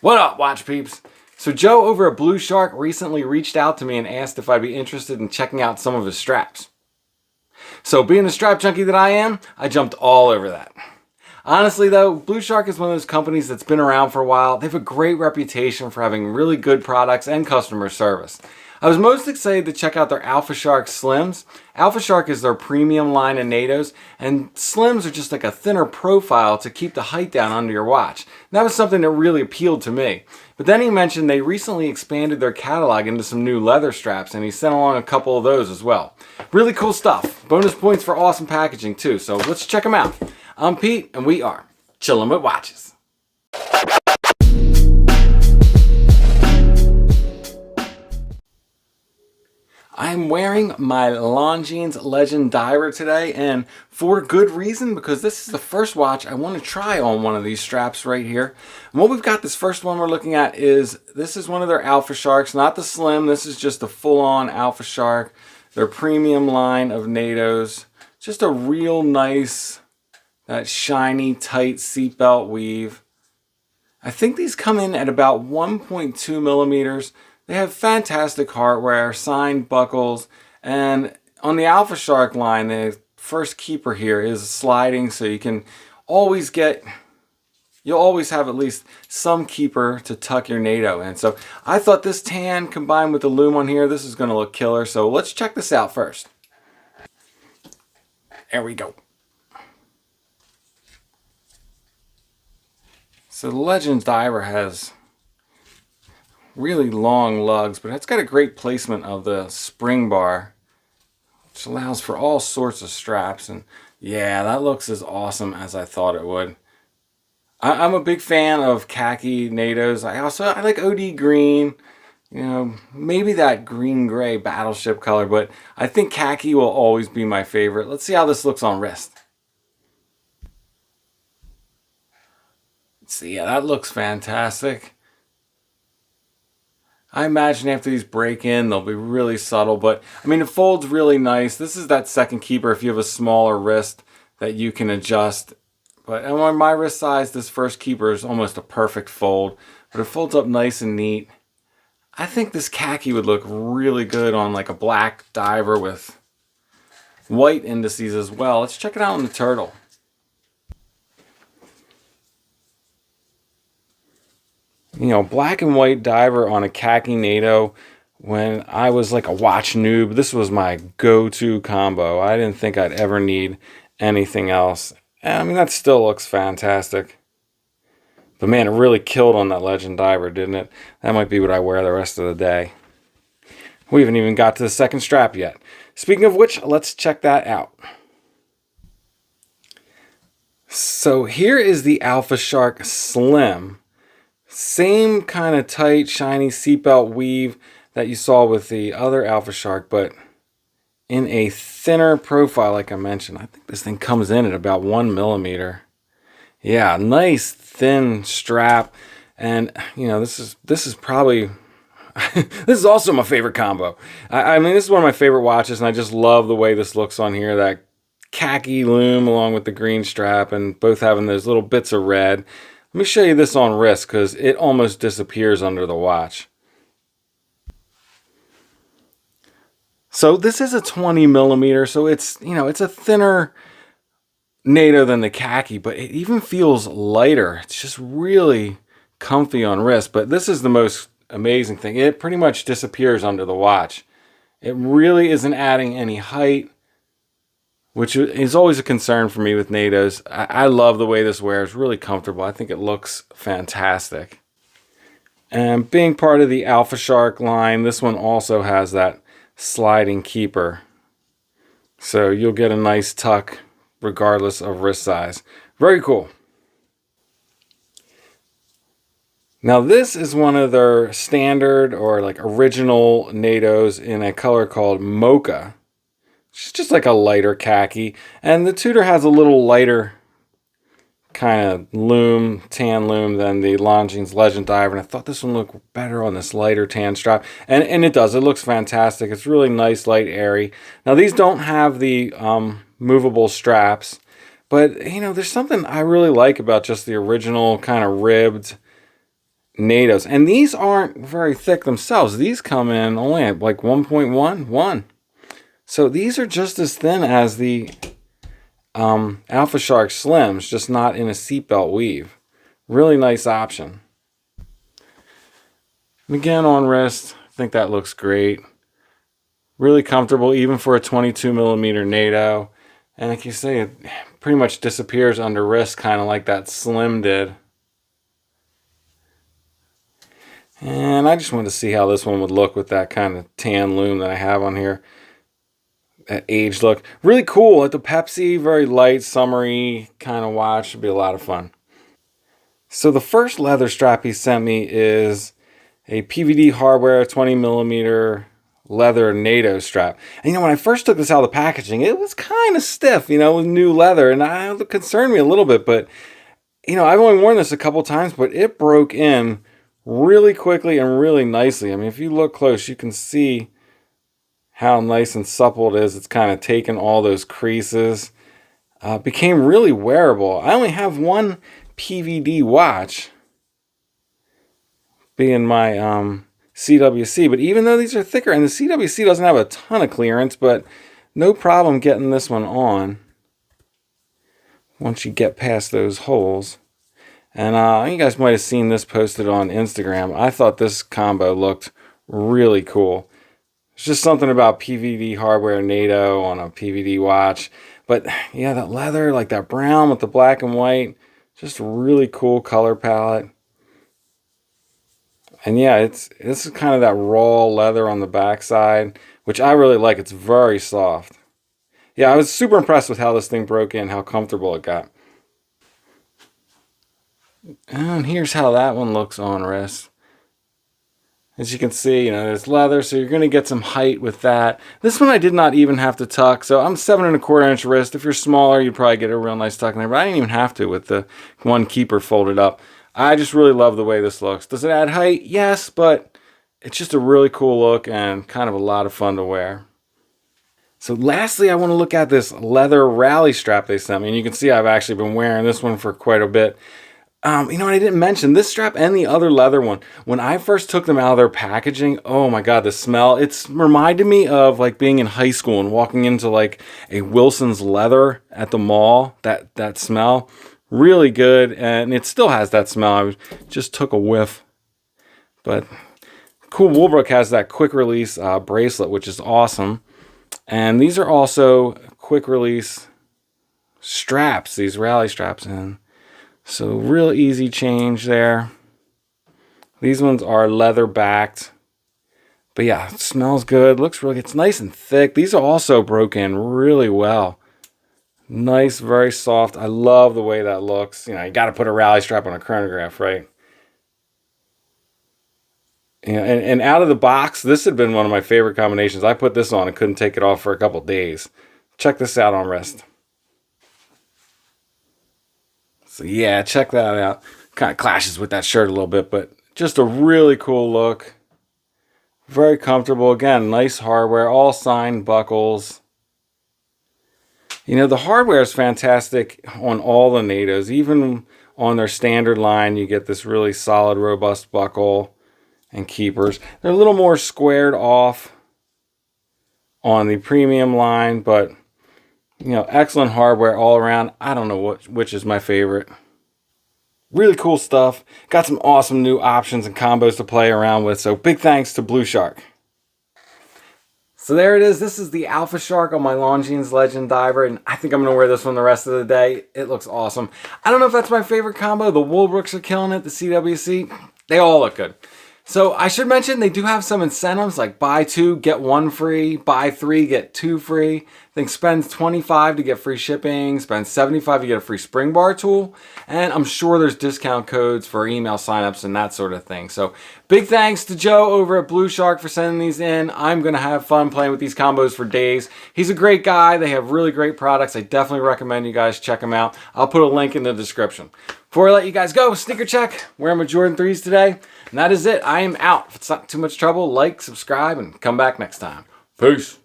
What up, watch peeps? So Joe over at Blu Shark recently reached out to me and asked if I'd be interested in checking out some of his straps. So being the strap junkie that I am, I jumped all over that. Honestly though, Blu Shark is one of those companies that's been around for a while. They have a great reputation for having really good products and customer service. I was most excited to check out their Alpha Shark Slims. Alpha Shark is their premium line of NATOs, and Slims are just like a thinner profile to keep the height down under your watch. And that was something that really appealed to me. But then he mentioned they recently expanded their catalog into some new leather straps, and he sent along a couple of those as well. Really cool stuff. Bonus points for awesome packaging too, so let's check them out. I'm Pete, and we are Chillin' with Watches. I'm wearing my Longines Legend Diver today, and for good reason, because this is the first watch I want to try on one of these straps right here. And what we've got, this first one we're looking at this is one of their Alpha Sharks, not the Slim. This is just the full-on Alpha Shark, their premium line of NATOs. Just a real nice, that shiny, tight seatbelt weave. I think these come in at about 1.2 millimeters. They have fantastic hardware, signed buckles, and on the Alpha Shark line, the first keeper here is sliding, so you can always you'll always have at least some keeper to tuck your NATO in. So I thought this tan combined with the loom on here, this is going to look killer. So let's check this out first. There we go. So the Legends Diver has really long lugs, but it's got a great placement of the spring bar, which allows for all sorts of straps. And yeah, that looks as awesome as I thought it would. I'm a big fan of khaki NATOs. I like OD green, you know, maybe that green gray battleship color, but I think khaki will always be my favorite. Let's see how this looks on wrist. See, yeah, that looks fantastic. I imagine after these break in, they'll be really subtle, but I mean, it folds really nice. This is that second keeper if you have a smaller wrist that you can adjust. But on my wrist size, this first keeper is almost a perfect fold, but it folds up nice and neat. I think this khaki would look really good on like a black diver with white indices as well. Let's check it out on the turtle. You know, black and white diver on a khaki NATO, when I was like a watch noob, this was my go-to combo. I didn't think I'd ever need anything else. I mean, that still looks fantastic. But man, it really killed on that Legend Diver, didn't it? That might be what I wear the rest of the day. We haven't even got to the second strap yet. Speaking of which, let's check that out. So here is the Alpha Shark Slim. Same kind of tight, shiny seatbelt weave that you saw with the other Alpha Shark, but in a thinner profile, like I mentioned. I think this thing comes in at about 1 millimeter. Yeah, nice thin strap, and you know, this is probably this is also my favorite combo. I mean, this is one of my favorite watches, and I just love the way this looks on here. That khaki loom along with the green strap, and both having those little bits of red. Let me show you this on wrist because it almost disappears under the watch. So this is a 20 millimeter, so it's, you know, it's a thinner NATO than the khaki, but it even feels lighter. It's just really comfy on wrist. But this is the most amazing thing. It pretty much disappears under the watch. It really isn't adding any height, which is always a concern for me with NATOs. I love the way this wears, really comfortable. I think it looks fantastic. And being part of the Alpha Shark line, this one also has that sliding keeper. So you'll get a nice tuck regardless of wrist size. Very cool. Now this is one of their standard or like original NATOs in a color called Mocha. It's just like a lighter khaki, and the Tudor has a little lighter kind of loom, tan loom, than the Longines Legend Diver, and I thought this one looked better on this lighter tan strap, and it does. It looks fantastic. It's really nice, light, airy. Now these don't have the movable straps, but you know, there's something I really like about just the original kind of ribbed NATOs. And these aren't very thick themselves. These come in only at like 1.11. So these are just as thin as the Alpha Shark Slims, just not in a seatbelt weave. Really nice option. And again, on wrist, I think that looks great. Really comfortable, even for a 22mm NATO. And like you say, it pretty much disappears under wrist, kind of like that Slim did. And I just wanted to see how this one would look with that kind of tan loom that I have on here. That aged look. Really cool at the Pepsi, very light, summery kind of watch. Should be a lot of fun. So the first leather strap he sent me is a PVD hardware 20mm leather NATO strap. And when I first took this out of the packaging, it was kind of stiff, with new leather, and it concerned me a little bit, but I've only worn this a couple times, but it broke in really quickly and really nicely. I mean, if you look close, you can see how nice and supple it is. It's kind of taken all those creases. Became really wearable. I only have one PVD watch, being my CWC, but even though these are thicker, and the CWC doesn't have a ton of clearance, but no problem getting this one on once you get past those holes. And you guys might have seen this posted on Instagram. I thought this combo looked really cool. It's just something about PVD hardware NATO on a PVD watch. But yeah, that leather, like that brown with the black and white, just a really cool color palette. And yeah, this is kind of that raw leather on the backside, which I really like. It's very soft. Yeah, I was super impressed with how this thing broke in, how comfortable it got. And here's how that one looks on wrist. As you can see, there's leather, so you're going to get some height with that. This one I did not even have to tuck, so I'm 7 1/4 inch wrist. If you're smaller, you'd probably get a real nice tuck in there, but I didn't even have to with the one keeper folded up. I just really love the way this looks. Does it add height? Yes, but it's just a really cool look and kind of a lot of fun to wear. So lastly, I want to look at this leather rally strap they sent me. And you can see I've actually been wearing this one for quite a bit. I didn't mention this strap and the other leather one. When I first took them out of their packaging, oh my God, the smell. It's reminded me of like being in high school and walking into like a Wilson's leather at the mall. That smell. Really good, and it still has that smell. I just took a whiff. But Cool Woolbrook has that quick release bracelet, which is awesome. And these are also quick release straps, these rally straps in. So real easy change there. These ones are leather backed. But yeah, it smells good, looks really good. It's nice and thick. These are also broken really well. Nice, very soft. I love the way that looks. You got to put a rally strap on a chronograph, right? And out of the box, this had been one of my favorite combinations. I put this on and couldn't take it off for a couple days. Check this out on wrist. So yeah, check that out. Kind of clashes with that shirt a little bit, but just a really cool look. Very comfortable. Again, nice hardware, all signed buckles. The hardware is fantastic on all the NATOs. Even on their standard line, you get this really solid, robust buckle and keepers. They're a little more squared off on the premium line, but, excellent hardware all around. I don't know which is my favorite. Really cool stuff. Got some awesome new options and combos to play around with, so big thanks to Blu Shark. So there it is. This is the Alpha Shark on my Longines Legend Diver, and I think I'm going to wear this one the rest of the day. It looks awesome. I don't know if that's my favorite combo. The Woolbrooks are killing it. The CWC, they all look good. So I should mention they do have some incentives like buy 2, get 1 free, buy 3, get 2 free. I think spend $25 to get free shipping, spend $75 to get a free spring bar tool, and I'm sure there's discount codes for email signups and that sort of thing. So big thanks to Joe over at Blu Shark for sending these in. I'm going to have fun playing with these combos for days. He's a great guy. They have really great products. I definitely recommend you guys check them out. I'll put a link in the description. Before I let you guys go, sneaker check. Wearing my Jordan 3s today. And that is it. I am out. If it's not too much trouble, like, subscribe, and come back next time. Peace.